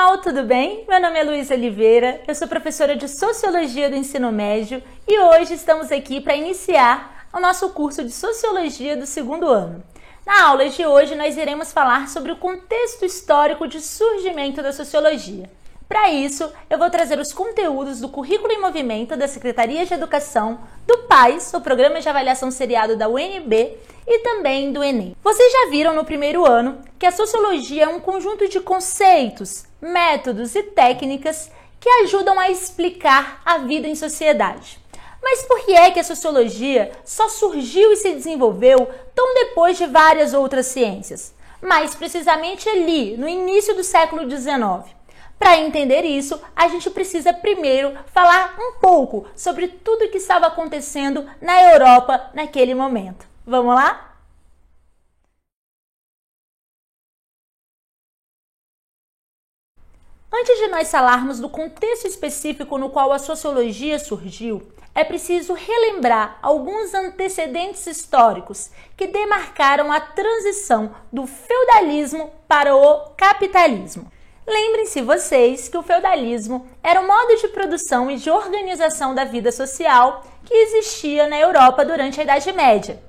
pessoal, tudo bem? Meu nome é Luísa Oliveira, eu sou professora de Sociologia do Ensino Médio e hoje estamos aqui para iniciar o nosso curso de Sociologia do segundo ano. Na aula de hoje nós iremos falar sobre o contexto histórico de surgimento da Sociologia. Para isso, eu vou trazer os conteúdos do Currículo em Movimento da Secretaria de Educação, do PAS, o Programa de Avaliação Seriado da UNB, e também do Enem. Vocês já viram no primeiro ano que a Sociologia é um conjunto de conceitos, métodos e técnicas que ajudam a explicar a vida em sociedade. Mas por que é que a Sociologia só surgiu e se desenvolveu tão depois de várias outras ciências? Mais precisamente ali, no início do século XIX. Para entender isso, a gente precisa primeiro falar um pouco sobre tudo o que estava acontecendo na Europa naquele momento. Vamos lá? Antes de nós falarmos do contexto específico no qual a sociologia surgiu, é preciso relembrar alguns antecedentes históricos que demarcaram a transição do feudalismo para o capitalismo. Lembrem-se vocês que o feudalismo era o modo de produção e de organização da vida social que existia na Europa durante a Idade Média.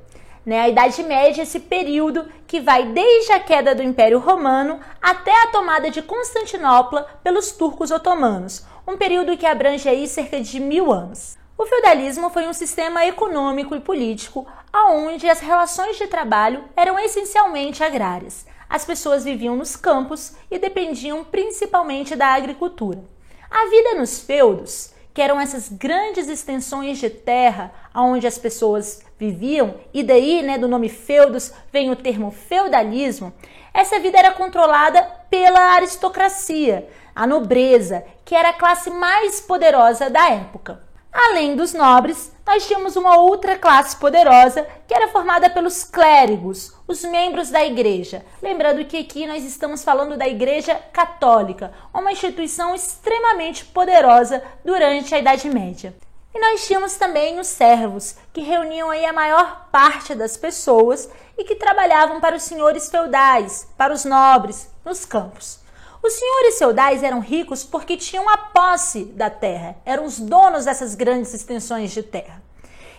A Idade Média é esse período que vai desde a queda do Império Romano até a tomada de Constantinopla pelos turcos otomanos, um período que abrange aí cerca de 1000 anos. O feudalismo foi um sistema econômico e político onde as relações de trabalho eram essencialmente agrárias. As pessoas viviam nos campos e dependiam principalmente da agricultura. A vida nos feudos, que eram essas grandes extensões de terra onde as pessoas viviam, e daí, do nome feudos, vem o termo feudalismo, essa vida era controlada pela aristocracia, a nobreza, que era a classe mais poderosa da época. Além dos nobres, nós tínhamos uma outra classe poderosa que era formada pelos clérigos, os membros da igreja. Lembrando que aqui nós estamos falando da Igreja Católica, uma instituição extremamente poderosa durante a Idade Média. E nós tínhamos também os servos, que reuniam aí a maior parte das pessoas e que trabalhavam para os senhores feudais, para os nobres, nos campos. Os senhores feudais eram ricos porque tinham a posse da terra, eram os donos dessas grandes extensões de terra.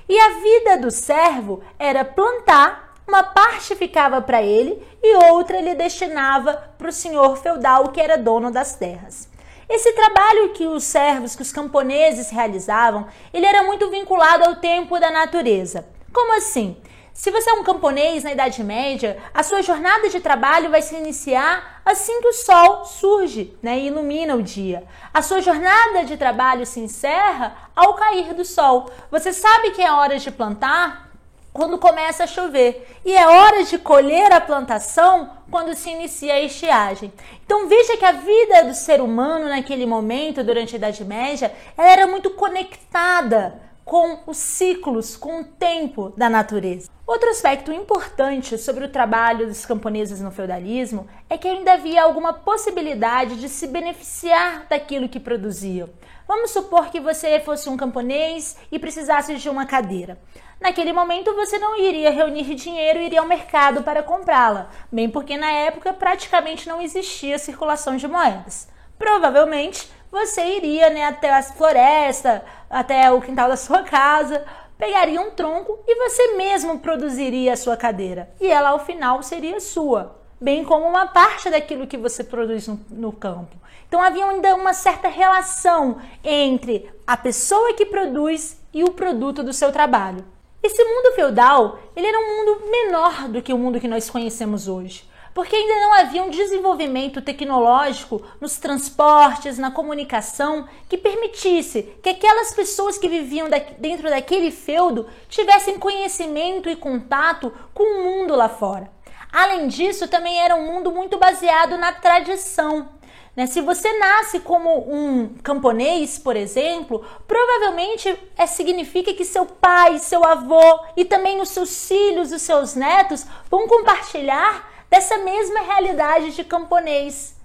E a vida do servo era plantar, uma parte ficava para ele e outra ele destinava para o senhor feudal que era dono das terras. Esse trabalho que os servos, que os camponeses realizavam, ele era muito vinculado ao tempo da natureza. Como assim? Se você é um camponês na Idade Média, a sua jornada de trabalho vai se iniciar assim que o sol surge, e ilumina o dia. A sua jornada de trabalho se encerra ao cair do sol. Você sabe que é hora de plantar quando começa a chover e é hora de colher a plantação quando se inicia a estiagem. Então veja que a vida do ser humano naquele momento, durante a Idade Média, ela era muito conectada com os ciclos, com o tempo da natureza. Outro aspecto importante sobre o trabalho dos camponeses no feudalismo é que ainda havia alguma possibilidade de se beneficiar daquilo que produziam. Vamos supor que você fosse um camponês e precisasse de uma cadeira. Naquele momento você não iria reunir dinheiro e iria ao mercado para comprá-la, bem porque na época praticamente não existia circulação de moedas. Provavelmente você iria até a floresta, até o quintal da sua casa, pegaria um tronco e você mesmo produziria a sua cadeira. E ela ao final seria sua, bem como uma parte daquilo que você produz no campo. Então havia ainda uma certa relação entre a pessoa que produz e o produto do seu trabalho. Esse mundo feudal, ele era um mundo menor do que o mundo que nós conhecemos hoje, porque ainda não havia um desenvolvimento tecnológico nos transportes, na comunicação, que permitisse que aquelas pessoas que viviam dentro daquele feudo tivessem conhecimento e contato com o mundo lá fora. Além disso, também era um mundo muito baseado na tradição. Se você nasce como um camponês, por exemplo, provavelmente significa que seu pai, seu avô e também os seus filhos, os seus netos vão compartilhar dessa mesma realidade de camponês.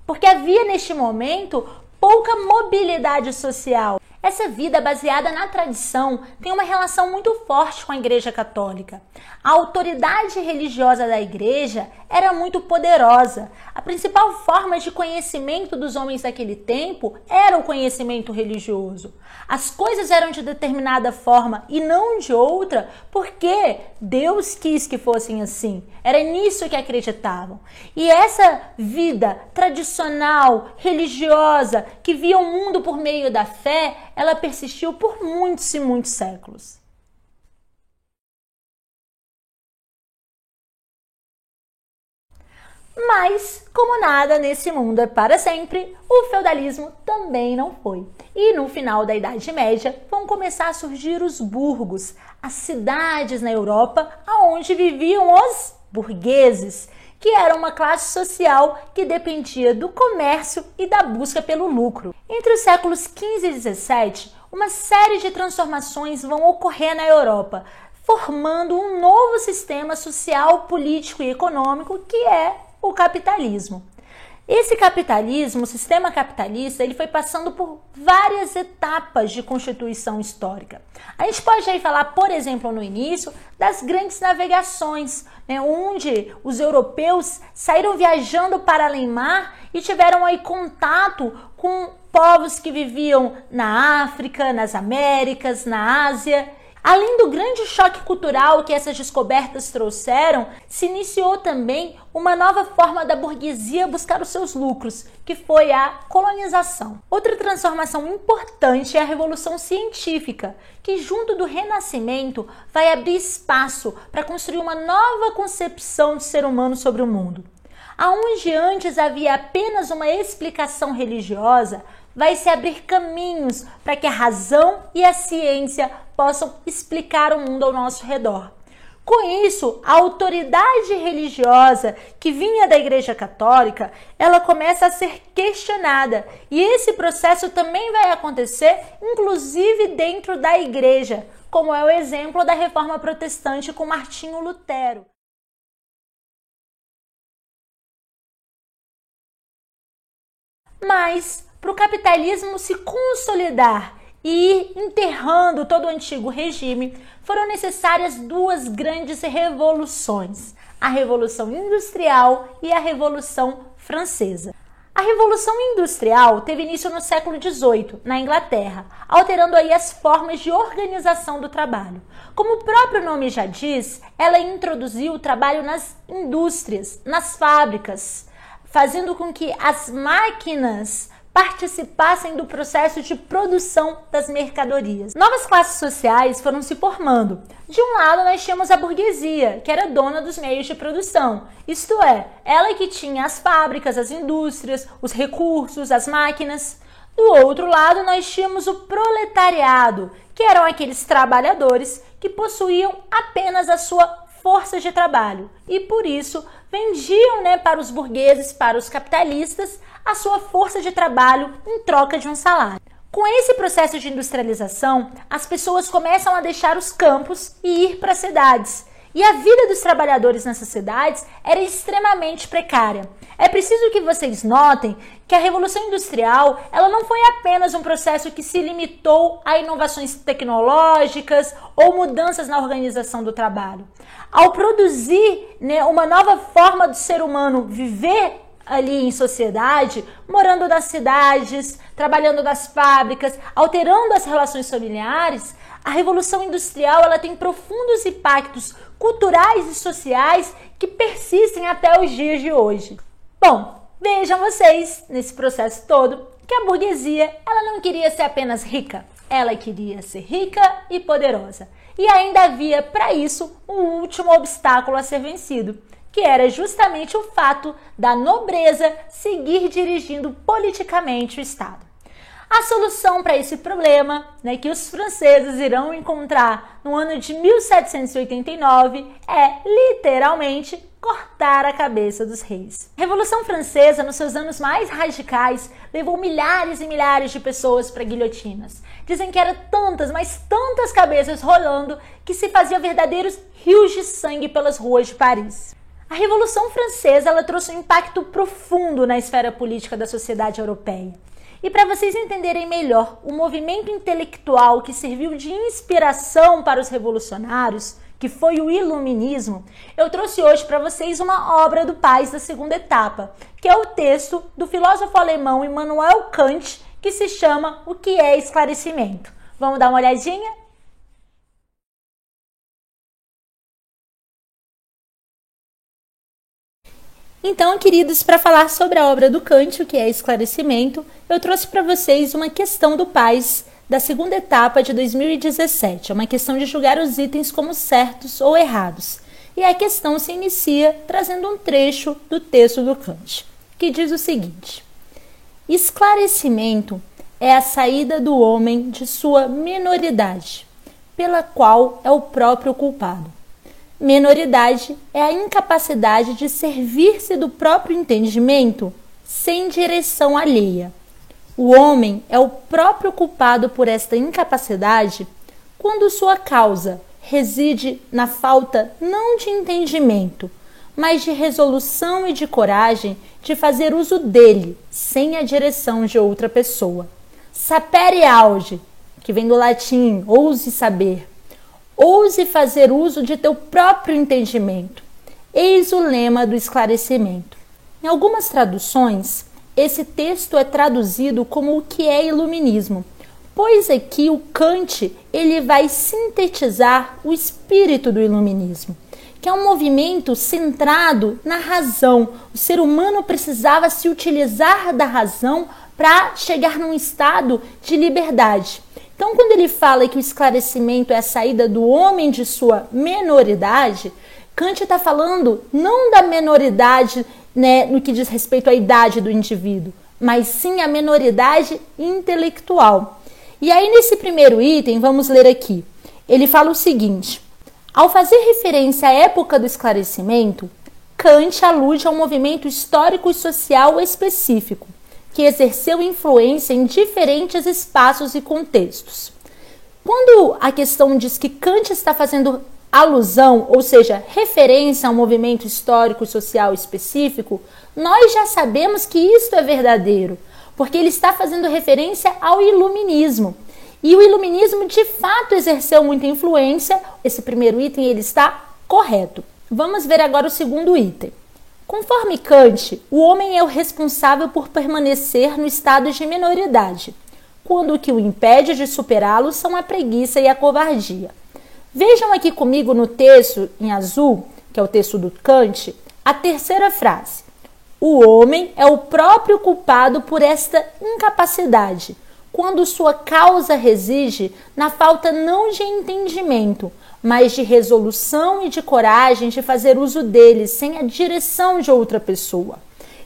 Porque havia neste momento pouca mobilidade social. Essa vida baseada na tradição tem uma relação muito forte com a Igreja Católica. A autoridade religiosa da Igreja era muito poderosa. A principal forma de conhecimento dos homens daquele tempo era o conhecimento religioso. As coisas eram de determinada forma e não de outra, porque Deus quis que fossem assim. Era nisso que acreditavam. E essa vida tradicional, religiosa, que via o mundo por meio da fé, ela persistiu por muitos e muitos séculos. Mas, como nada nesse mundo é para sempre, o feudalismo também não foi. E no final da Idade Média vão começar a surgir os burgos, as cidades na Europa onde viviam os burgueses, que era uma classe social que dependia do comércio e da busca pelo lucro. Entre os séculos XV e XVII, uma série de transformações vão ocorrer na Europa, formando um novo sistema social, político e econômico que é o capitalismo. Esse capitalismo, o sistema capitalista, ele foi passando por várias etapas de constituição histórica. A gente pode aí falar, por exemplo, no início, das grandes navegações, onde os europeus saíram viajando para além-mar e tiveram aí contato com povos que viviam na África, nas Américas, na Ásia. Além do grande choque cultural que essas descobertas trouxeram, se iniciou também uma nova forma da burguesia buscar os seus lucros, que foi a colonização. Outra transformação importante é a Revolução Científica, que junto do Renascimento vai abrir espaço para construir uma nova concepção do ser humano sobre o mundo. Aonde antes havia apenas uma explicação religiosa, vai se abrir caminhos para que a razão e a ciência possam explicar o mundo ao nosso redor. Com isso, a autoridade religiosa que vinha da Igreja Católica, ela começa a ser questionada. E esse processo também vai acontecer, inclusive dentro da Igreja, como é o exemplo da Reforma Protestante com Martinho Lutero. Mas, para o capitalismo se consolidar e ir enterrando todo o antigo regime, foram necessárias duas grandes revoluções, a Revolução Industrial e a Revolução Francesa. A Revolução Industrial teve início no século XVIII, na Inglaterra, alterando aí as formas de organização do trabalho. Como o próprio nome já diz, ela introduziu o trabalho nas indústrias, nas fábricas, fazendo com que as máquinas participassem do processo de produção das mercadorias. Novas classes sociais foram se formando. De um lado, nós tínhamos a burguesia, que era dona dos meios de produção. Isto é, ela que tinha as fábricas, as indústrias, os recursos, as máquinas. Do outro lado, nós tínhamos o proletariado, que eram aqueles trabalhadores que possuíam apenas a sua força de trabalho e, por isso, vendiam para os burgueses, para os capitalistas, a sua força de trabalho em troca de um salário. Com esse processo de industrialização, as pessoas começam a deixar os campos e ir para as cidades. E a vida dos trabalhadores nessas cidades era extremamente precária. É preciso que vocês notem que a Revolução Industrial ela não foi apenas um processo que se limitou a inovações tecnológicas ou mudanças na organização do trabalho. Ao produzir uma nova forma do ser humano viver ali em sociedade, morando nas cidades, trabalhando nas fábricas, alterando as relações familiares, a Revolução Industrial ela tem profundos impactos culturais e sociais que persistem até os dias de hoje. Bom, vejam vocês, nesse processo todo, que a burguesia ela não queria ser apenas rica, ela queria ser rica e poderosa. E ainda havia, para isso, um último obstáculo a ser vencido, que era justamente o fato da nobreza seguir dirigindo politicamente o Estado. A solução para esse problema, que os franceses irão encontrar no ano de 1789, é literalmente cortar a cabeça dos reis. A Revolução Francesa, nos seus anos mais radicais, levou milhares e milhares de pessoas para guilhotinas. Dizem que eram tantas, mas tantas cabeças rolando que se fazia verdadeiros rios de sangue pelas ruas de Paris. A Revolução Francesa ela trouxe um impacto profundo na esfera política da sociedade europeia. E para vocês entenderem melhor o movimento intelectual que serviu de inspiração para os revolucionários, que foi o Iluminismo, eu trouxe hoje para vocês uma obra do Paz da segunda etapa, que é o texto do filósofo alemão Immanuel Kant, que se chama O que é Esclarecimento. Vamos dar uma olhadinha? Então, queridos, para falar sobre a obra do Kant, o que é esclarecimento, eu trouxe para vocês uma questão do Paz da segunda etapa de 2017. É uma questão de julgar os itens como certos ou errados. E a questão se inicia trazendo um trecho do texto do Kant, que diz o seguinte: esclarecimento é a saída do homem de sua menoridade, pela qual é o próprio culpado. Menoridade é a incapacidade de servir-se do próprio entendimento sem direção alheia. O homem é o próprio culpado por esta incapacidade quando sua causa reside na falta não de entendimento, mas de resolução e de coragem de fazer uso dele sem a direção de outra pessoa. Sapere aude, que vem do latim, ouse saber. Ouse fazer uso de teu próprio entendimento. Eis o lema do esclarecimento. Em algumas traduções, esse texto é traduzido como o que é iluminismo, pois aqui o Kant ele vai sintetizar o espírito do iluminismo, que é um movimento centrado na razão. O ser humano precisava se utilizar da razão para chegar num estado de liberdade. Então, quando ele fala que o esclarecimento é a saída do homem de sua menoridade, Kant está falando não da menoridade, né, no que diz respeito à idade do indivíduo, mas sim a menoridade intelectual. E aí, nesse primeiro item, vamos ler aqui. Ele fala o seguinte: ao fazer referência à época do esclarecimento, Kant alude a um movimento histórico e social específico, que exerceu influência em diferentes espaços e contextos. Quando a questão diz que Kant está fazendo alusão, ou seja, referência a um movimento histórico e social específico, nós já sabemos que isto é verdadeiro, porque ele está fazendo referência ao iluminismo. E o iluminismo, de fato, exerceu muita influência. Esse primeiro item ele está correto. Vamos ver agora o segundo item. Conforme Kant, o homem é o responsável por permanecer no estado de menoridade, quando o que o impede de superá-lo são a preguiça e a covardia. Vejam aqui comigo no texto em azul, que é o texto do Kant, a terceira frase. O homem é o próprio culpado por esta incapacidade, quando sua causa reside na falta não de entendimento, mas de resolução e de coragem de fazer uso deles sem a direção de outra pessoa.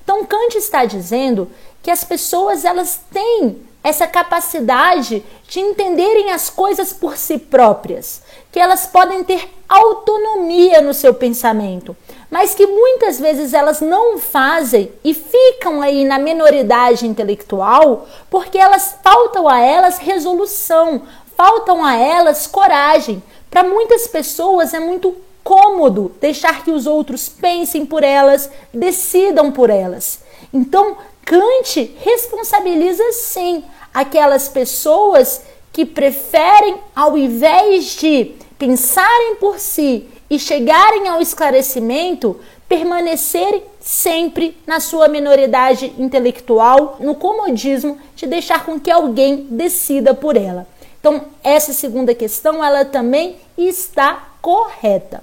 Então, Kant está dizendo que as pessoas elas têm essa capacidade de entenderem as coisas por si próprias, que elas podem ter autonomia no seu pensamento, mas que muitas vezes elas não fazem e ficam aí na menoridade intelectual porque faltam a elas resolução, faltam a elas coragem. Para muitas pessoas é muito cômodo deixar que os outros pensem por elas, decidam por elas. Então, Kant responsabiliza sim aquelas pessoas que preferem, ao invés de pensarem por si e chegarem ao esclarecimento, permanecerem sempre na sua menoridade intelectual, no comodismo de deixar com que alguém decida por ela. Então, essa segunda questão, ela também está correta.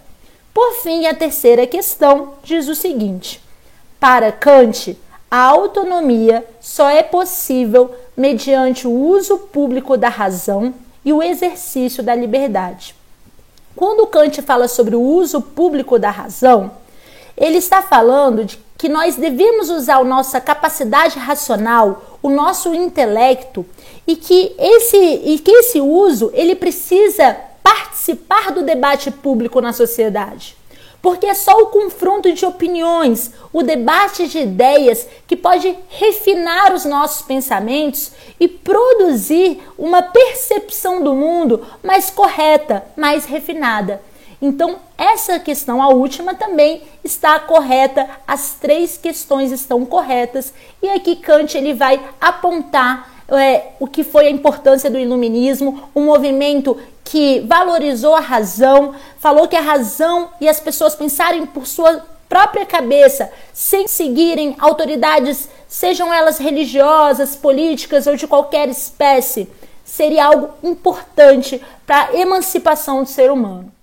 Por fim, a terceira questão diz o seguinte: para Kant, a autonomia só é possível mediante o uso público da razão e o exercício da liberdade. Quando Kant fala sobre o uso público da razão, ele está falando de que nós devemos usar a nossa capacidade racional, o nosso intelecto, e que esse uso ele precisa participar do debate público na sociedade. Porque é só o confronto de opiniões, o debate de ideias que pode refinar os nossos pensamentos e produzir uma percepção do mundo mais correta, mais refinada. Então, essa questão, a última, também está correta, as 3 questões estão corretas, e aqui Kant ele vai apontar o que foi a importância do iluminismo, um movimento que valorizou a razão, falou que a razão e as pessoas pensarem por sua própria cabeça, sem seguirem autoridades, sejam elas religiosas, políticas ou de qualquer espécie, seria algo importante para a emancipação do ser humano.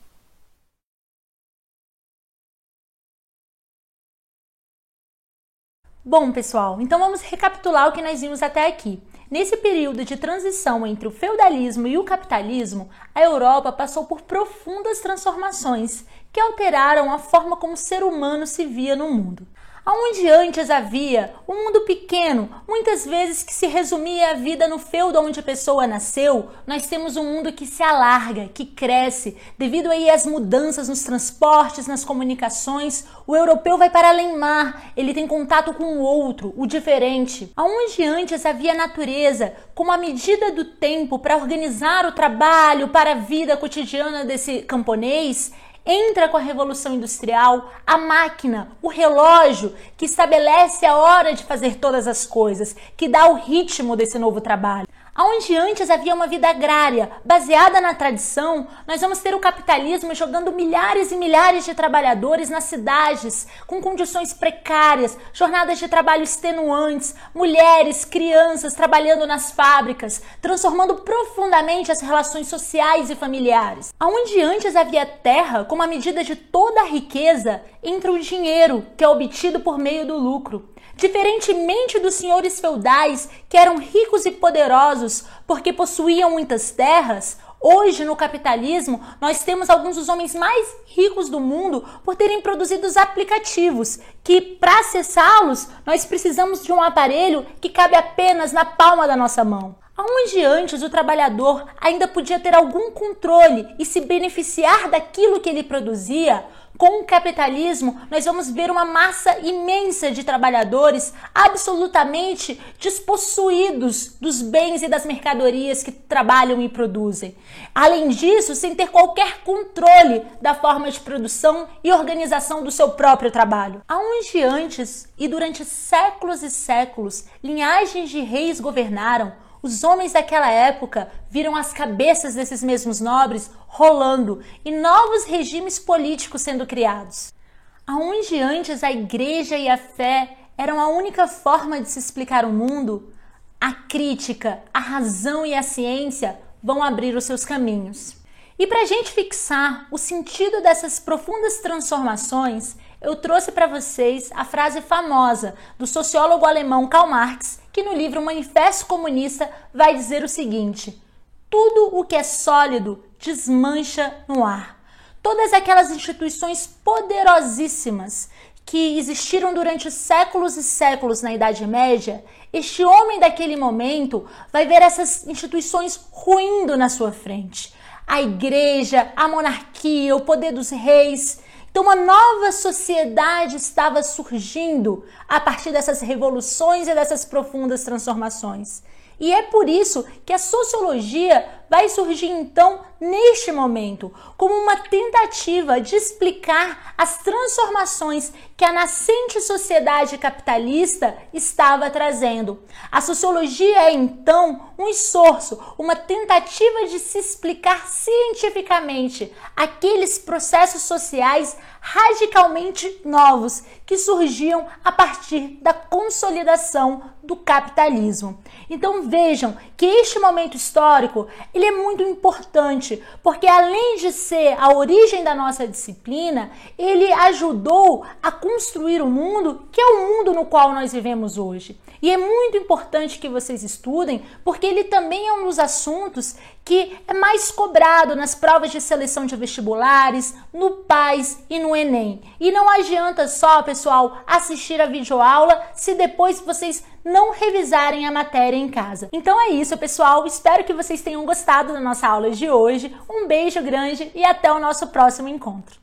Bom, pessoal, então vamos recapitular o que nós vimos até aqui. Nesse período de transição entre o feudalismo e o capitalismo, a Europa passou por profundas transformações que alteraram a forma como o ser humano se via no mundo. Onde antes havia um mundo pequeno, muitas vezes que se resumia a vida no feudo onde a pessoa nasceu, nós temos um mundo que se alarga, que cresce, devido aí às mudanças nos transportes, nas comunicações. O europeu vai para além-mar, ele tem contato com o outro, o diferente. Onde antes havia natureza, como a medida do tempo para organizar o trabalho, para a vida cotidiana desse camponês, entra com a Revolução Industrial, a máquina, o relógio, que estabelece a hora de fazer todas as coisas, que dá o ritmo desse novo trabalho. Onde antes havia uma vida agrária, baseada na tradição, nós vamos ter o capitalismo jogando milhares e milhares de trabalhadores nas cidades, com condições precárias, jornadas de trabalho extenuantes, mulheres, crianças trabalhando nas fábricas, transformando profundamente as relações sociais e familiares. Onde antes havia terra, como a medida de toda a riqueza, entra o dinheiro, que é obtido por meio do lucro. Diferentemente dos senhores feudais, que eram ricos e poderosos porque possuíam muitas terras, hoje no capitalismo nós temos alguns dos homens mais ricos do mundo por terem produzido os aplicativos, que para acessá-los nós precisamos de um aparelho que cabe apenas na palma da nossa mão. Onde antes o trabalhador ainda podia ter algum controle e se beneficiar daquilo que ele produzia, com o capitalismo nós vamos ver uma massa imensa de trabalhadores absolutamente despossuídos dos bens e das mercadorias que trabalham e produzem. Além disso, sem ter qualquer controle da forma de produção e organização do seu próprio trabalho. Onde antes e durante séculos e séculos linhagens de reis governaram, os homens daquela época viram as cabeças desses mesmos nobres rolando e novos regimes políticos sendo criados. Onde antes a igreja e a fé eram a única forma de se explicar o mundo, a crítica, a razão e a ciência vão abrir os seus caminhos. E para a gente fixar o sentido dessas profundas transformações, eu trouxe para vocês a frase famosa do sociólogo alemão Karl Marx, que no livro Manifesto Comunista vai dizer o seguinte: tudo o que é sólido desmancha no ar. Todas aquelas instituições poderosíssimas que existiram durante séculos e séculos na Idade Média, este homem daquele momento vai ver essas instituições ruindo na sua frente. A igreja, a monarquia, o poder dos reis. Então uma nova sociedade estava surgindo a partir dessas revoluções e dessas profundas transformações. E é por isso que a sociologia vai surgir então neste momento, como uma tentativa de explicar as transformações que a nascente sociedade capitalista estava trazendo. A sociologia é então um esforço, uma tentativa de se explicar cientificamente aqueles processos sociais radicalmente novos que surgiam a partir da consolidação do capitalismo. Então vejam que este momento histórico ele é muito importante, porque além de ser a origem da nossa disciplina, ele ajudou a construir o mundo que é o mundo no qual nós vivemos hoje. E é muito importante que vocês estudem, porque ele também é um dos assuntos que é mais cobrado nas provas de seleção de vestibulares, no PAS e no Enem. E não adianta só, pessoal, assistir a videoaula se depois vocês não revisarem a matéria em casa. Então é isso, pessoal. Espero que vocês tenham gostado da nossa aula de hoje. Um beijo grande e até o nosso próximo encontro.